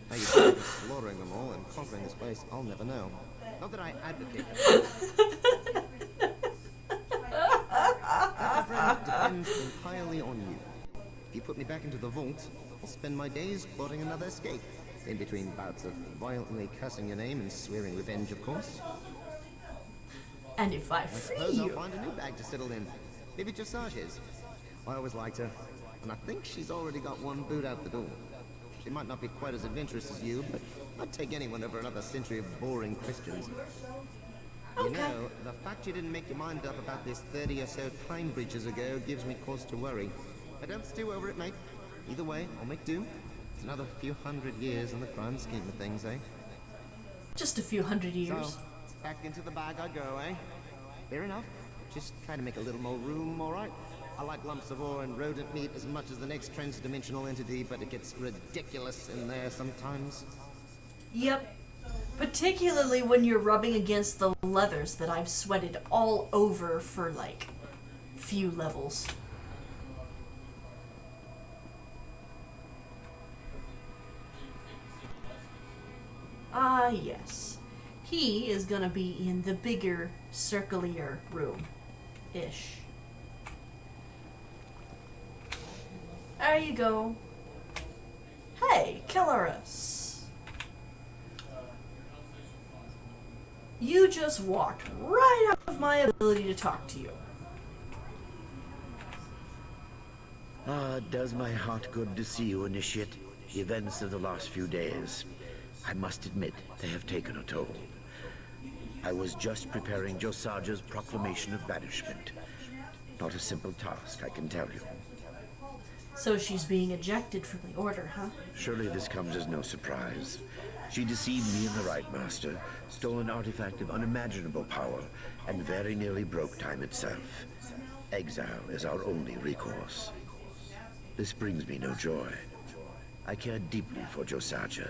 How you plan on slaughtering them all and conquering this place, I'll never know. Not that I advocate it. That, my friend, depends entirely on you. If you put me back into the vault, I'll spend my days plotting another escape. In between bouts of violently cursing your name and swearing revenge, of course. And if I free Suppose I'll you... find a new bag to settle in. Maybe Josage's. I always liked her, and I think she's already got one boot out the door. She might not be quite as adventurous as you, but I'd take anyone over another century of boring questions. You Okay. know, the fact you didn't make your mind up about this 30 or so time breaches ago gives me cause to worry. But don't stew over it, mate. Either way, I'll make do. It's another few hundred years in the grand scheme of things, eh? Just a few hundred years. So, back into the bag I go, eh? Fair enough. Just trying to make a little more room, alright? I like lumps of ore and rodent meat as much as the next transdimensional entity, but it gets ridiculous in there sometimes. Yep. Particularly when you're rubbing against the leathers that I've sweated all over for, like, few levels. Ah, yes. He is gonna be in the bigger, circular room-ish. There you go. Hey, Killerus. You just walked right out of my ability to talk to you. Ah, does my heart good to see you, Initiate. The events of the last few days, I must admit, they have taken a toll. I was just preparing Josage's proclamation of banishment. Not a simple task, I can tell you. So she's being ejected from the order, huh? Surely this comes as no surprise. She deceived me and the Right Master, stole an artifact of unimaginable power, and very nearly broke time itself. Exile is our only recourse. This brings me no joy. I care deeply for Josage.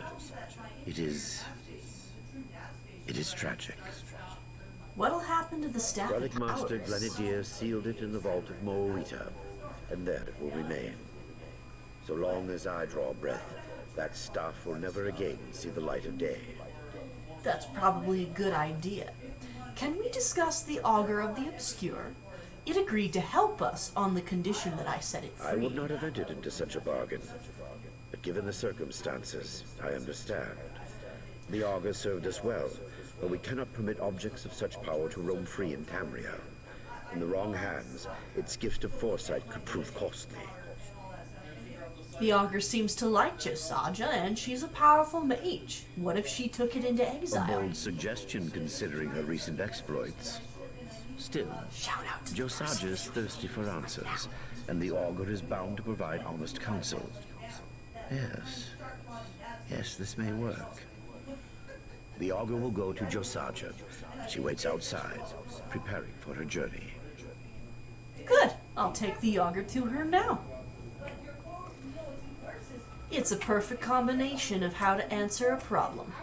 It is tragic. What'll happen to the staff Relic of Master powers? Glenadier sealed it in the vault of Moorita, and there it will remain. So long as I draw breath, that staff will never again see the light of day. That's probably a good idea. Can we discuss the Augur of the Obscure? It agreed to help us on the condition that I set it free. I would not have entered into such a bargain. But given the circumstances, I understand. The Augur served us well, but we cannot permit objects of such power to roam free in Tamriel. In the wrong hands, its gift of foresight could prove costly. The augur seems to like Josaja, and she's a powerful mage. What if she took it into A exile? bold suggestion considering her recent exploits. Still, Shout out to the Josaja is thirsty for answers, and the augur is bound to provide honest counsel. Yes. Yes, this may work. The augur will go to Josaja. She waits outside, preparing for her journey. Good. I'll take the augur to her now. It's a perfect combination of how to answer a problem.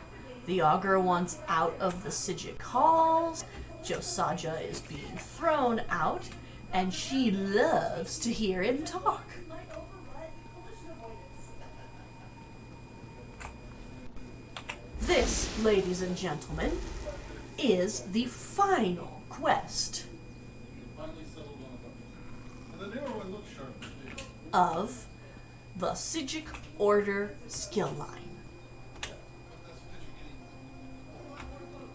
The augur wants out of the Psijic halls, Josaja is being thrown out, and she loves to hear him talk. This, ladies and gentlemen, is the final quest of the Psijic Order skill line.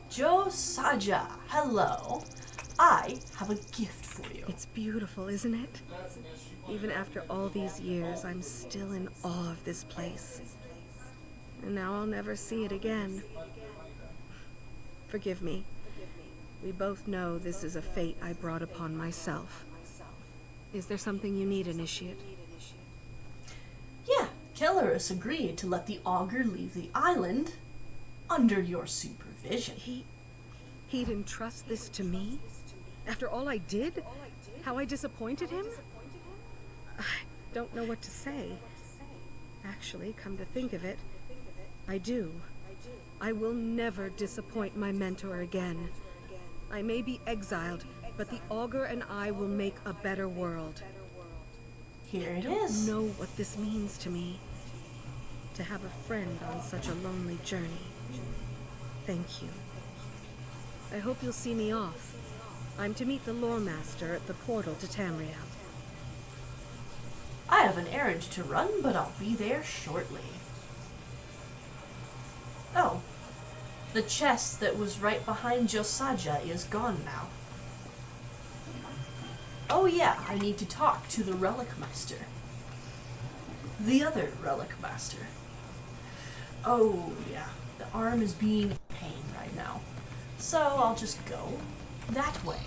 Josaja, hello. I have a gift for you. It's beautiful, isn't it? Even after all these years, I'm still in awe of this place. And now I'll never see it again. Forgive me. We both know this is a fate I brought upon myself. Is there something you need, Initiate? Yeah, Kellerus agreed to let the augur leave the island under your supervision. He'd entrust this to me? After all I did? How I disappointed him? I don't know what to say. Actually, come to think of it, I do. I will never disappoint my mentor again. I may be exiled, but the augur and I will make a better world. Here it I don't is. know what this means to me. To have a friend on such a lonely journey. Thank you. I hope you'll see me off. I'm to meet the lore master at the portal to Tamriel. I have an errand to run, but I'll be there shortly. Oh, the chest that was right behind Josaja is gone now. Oh yeah, I need to talk to the Relic Master. The other Relic Master. Oh yeah, the arm is being in pain right now. So I'll just go that way.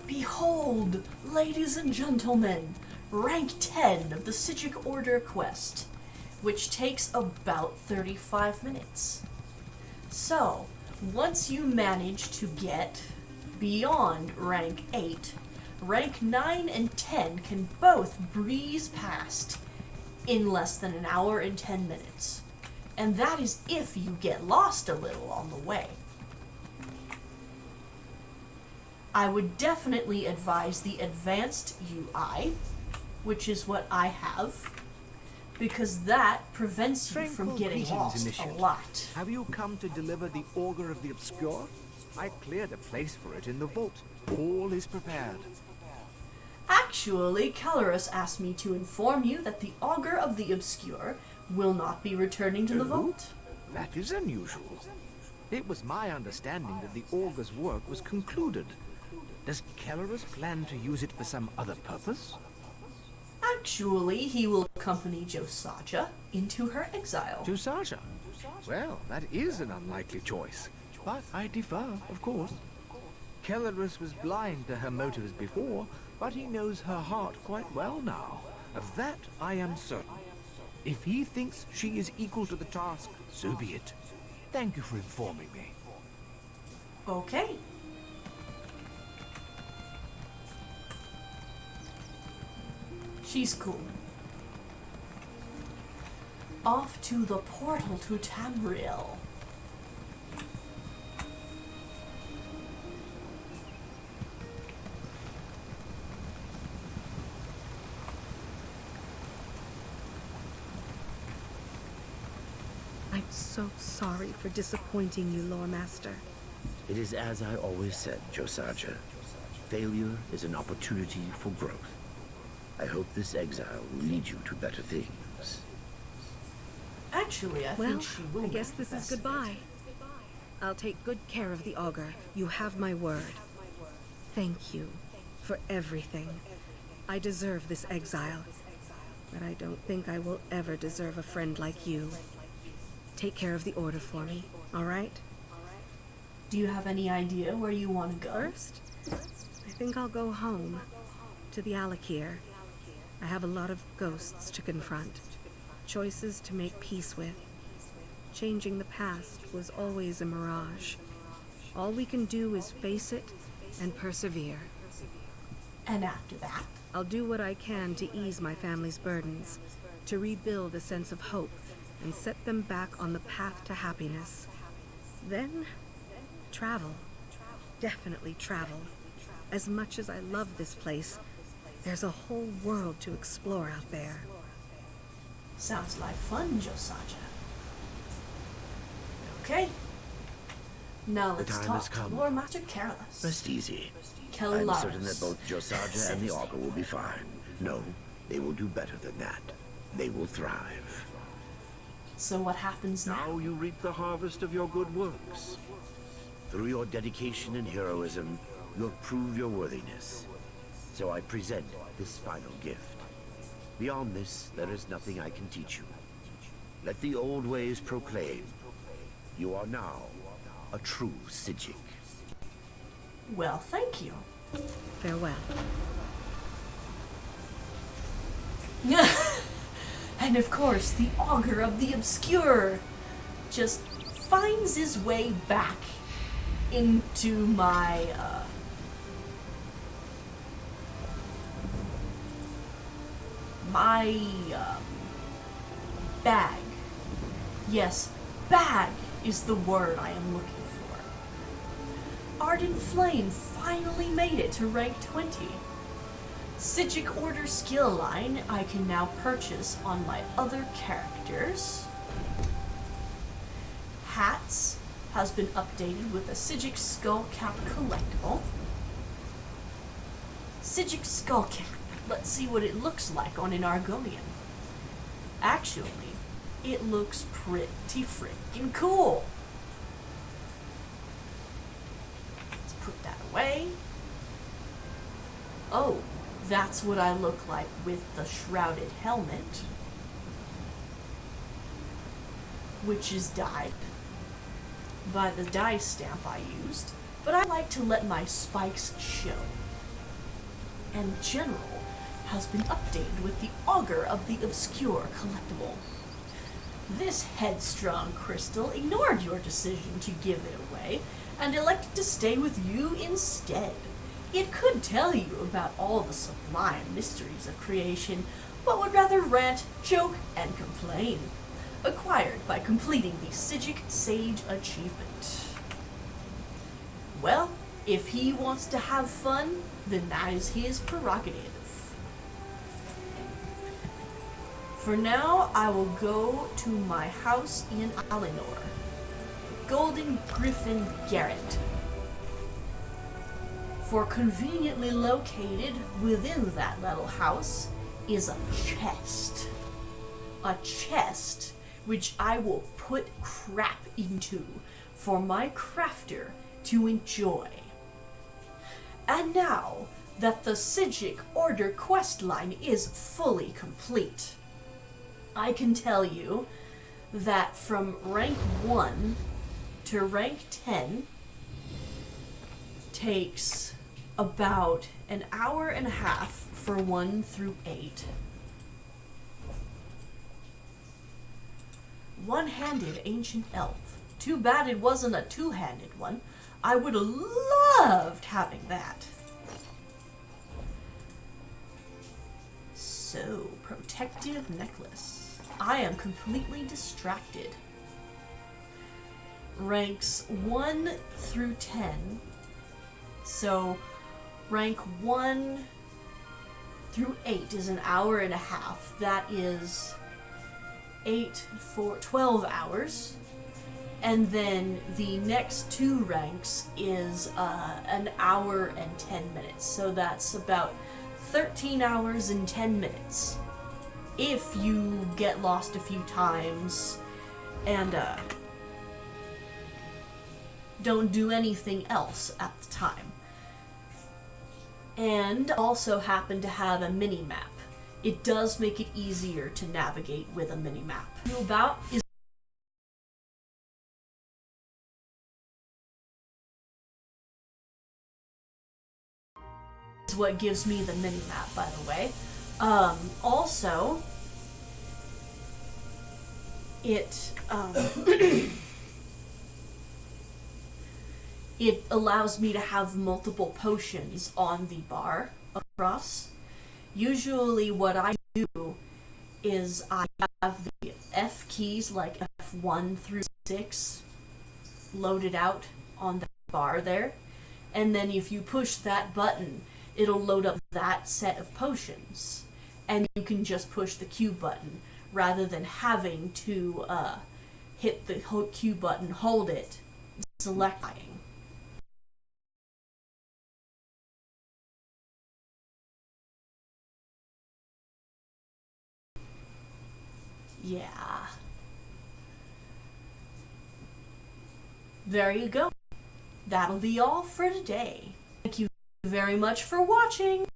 Behold, ladies and gentlemen, rank 10 of the Psijic Order quest, which takes about 35 minutes. So, once you manage to get beyond rank 8, rank 9 and 10 can both breeze past in less than an hour and 10 minutes. And that is if you get lost a little on the way. I would definitely advise the advanced UI, which is what I have, because that prevents you from getting lost a lot. Have you come to deliver the Augur of the Obscure? I cleared a place for it in the vault. All is prepared. Actually, Kellerus asked me to inform you that the Augur of the Obscure will not be returning to the vault. That is unusual. It was my understanding that the Augur's work was concluded. Does Kellerus plan to use it for some other purpose? Actually, he will accompany Josaja into her exile. Josaja? Well, that is an unlikely choice. But I differ, of course. Kellerus was blind to her motives before, but he knows her heart quite well now. Of that I am certain. If he thinks she is equal to the task, so be it. Thank you for informing me. Okay. She's cool. Off to the portal to Tamriel. I'm so sorry for disappointing you, Lore Master. It is as I always said, Josaja. Failure is an opportunity for growth. I hope this exile will lead you to better things. Actually, I Well, think she will. I guess this is goodbye. I'll take good care of the augur. You have my word. Thank you for everything. I deserve this exile, but I don't think I will ever deserve a friend like you. Take care of the order for me, all right? Do you have any idea where you want to go? First, I think I'll go home, to the Alakir. I have a lot of ghosts to confront, choices to make peace with. Changing the past was always a mirage. All we can do is face it and persevere. And after that? I'll do what I can to ease my family's burdens, to rebuild a sense of hope, and set them back on the path to happiness. Then, travel. Definitely travel. As much as I love this place, there's a whole world to explore out there. Sounds like fun, Josaja. Okay. Now let's time talk has to come. Lord Master Carolus. Rest easy. Kelly I'm Lars. certain that both Josaja and the augur will be fine. No, they will do better than that. They will thrive. So what happens now? Now you reap the harvest of your good works. Through your dedication and heroism, you have proved your worthiness. So I present this final gift. Beyond this, there is nothing I can teach you. Let the old ways proclaim, you are now a true Psijic. Well, thank you. Farewell. And of course, the augur of the obscure just finds his way back into my, bag. Yes, bag is the word I am looking for. Ardent Flame finally made it to rank 20. Psijic Order skill line I can now purchase on my other characters. Hats has been updated with a Psijic Skull Cap collectible. Psijic Skull Cap. Let's see what it looks like on an Argonian. Actually, it looks pretty freaking cool. Let's put that away. Oh, that's what I look like with the shrouded helmet, which is dyed by the dye stamp I used, but I like to let my spikes show. And General has been updated with the Augur of the Obscure collectible. This headstrong crystal ignored your decision to give it away and elected to stay with you instead. It could tell you about all the sublime mysteries of creation, but would rather rant, joke, and complain. Acquired by completing the Psijic Sage achievement. Well, if he wants to have fun, then that is his prerogative. For now, I will go to my house in Alinor, Golden Griffin Garret. For conveniently located within that little house is a chest. A chest which I will put crap into for my crafter to enjoy. And now that the Psijic Order questline is fully complete, I can tell you that from rank 1 to rank 10 takes about an hour and a half for 1 through 8. One-handed ancient elf. Too bad it wasn't a two-handed one. I would have loved having that. So, protective necklace. I am completely distracted. Ranks 1 through 10. So, rank 1 through 8 is an hour and a half. That is 12 hours. And then the next 2 ranks is an hour and 10 minutes. So that's about 13 hours and 10 minutes. If you get lost a few times and don't do anything else at the time. And also happen to have a mini-map. It does make it easier to navigate with a mini-map. About is what gives me the mini-map, by the way. Also, it it allows me to have multiple potions on the bar across. Usually what I do is I have the F keys, like F1 through 6, loaded out on the bar there. And then if you push that button, it'll load up that set of potions. And you can just push the Q button, rather than having to hit the Q button, hold it, select buying. Yeah. There you go. That'll be all for today. Thank you very much for watching.